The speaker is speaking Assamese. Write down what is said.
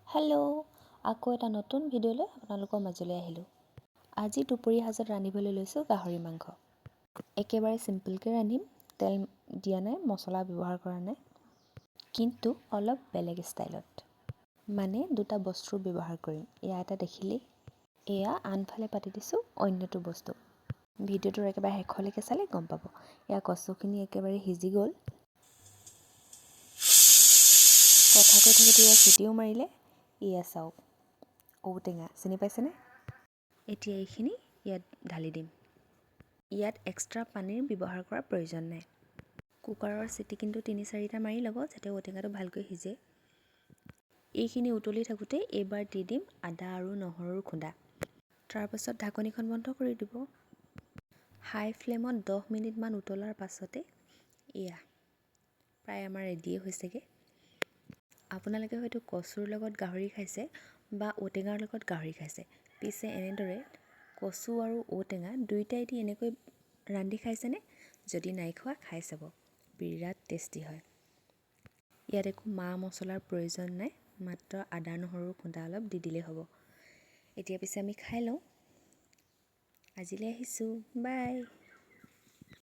হেল্ল', আকৌ এটা নতুন ভিডিঅ'লৈ আপোনালোকৰ মাজলৈ আহিলোঁ। আজি দুপৰীয়া সাজত ৰান্ধিবলৈ লৈছোঁ গাহৰি মাংস। একেবাৰে চিম্পলকৈ ৰান্ধিম, তেল দিয়া নাই, মছলা ব্যৱহাৰ কৰা নাই, কিন্তু অলপ বেলেগ ষ্টাইলত। মানে দুটা বস্তু ব্যৱহাৰ কৰিম। এয়া এটা দেখিলেই, এয়া আনফালে পাতি দিছোঁ অন্যটো বস্তু। ভিডিঅ'টোৰ একেবাৰে শেষলৈকে চালে গম পাব। এয়া কচুখিনি একেবাৰে সিজি গ'ল। কথা কৈ থাকোঁতে এয়া চিটিও মাৰিলে। এয়া চাওক, ঔটেঙা চিনি পাইছেনে? এতিয়া এইখিনি ইয়াত ঢালি দিম। ইয়াত এক্সট্ৰা পানীৰ ব্যৱহাৰ কৰাৰ প্ৰয়োজন নাই। কুকাৰৰ চিটি কিন্তু ৩-৪টা মাৰি ল'ব, যাতে ঔটেঙাটো ভালকৈ সিজে। এইখিনি উতলি থাকোঁতে এইবাৰ দি দিম আদা আৰু নহৰুৰ খুন্দা। তাৰপাছত ঢাকনিখন বন্ধ কৰি দিব। হাই ফ্লেমত 10 মিনিটমান উতলাৰ পাছতে এয়া প্ৰায় আমাৰ ৰেডিয়ে হৈছেগৈ। আপোনালোকে হয়তো কচুৰ লগত গাহৰি খাইছে বা ঔটেঙাৰ লগত গাহৰি খাইছে। পিছে এনেদৰে কচু আৰু ঔটেঙা দুয়োটাই দি এনেকৈ ৰান্ধি খাইছেনে? যদি নাই খোৱা খাই চাব, বিৰাট টেষ্টি হয়। ইয়াত একো মা মছলাৰ প্ৰয়োজন নাই, মাত্ৰ আদা নহৰুৰ খুন্দা অলপ দি দিলেই হ'ব। এতিয়া পিছে আমি খাই লওঁ। আজিলৈ আহিছোঁ, বাই।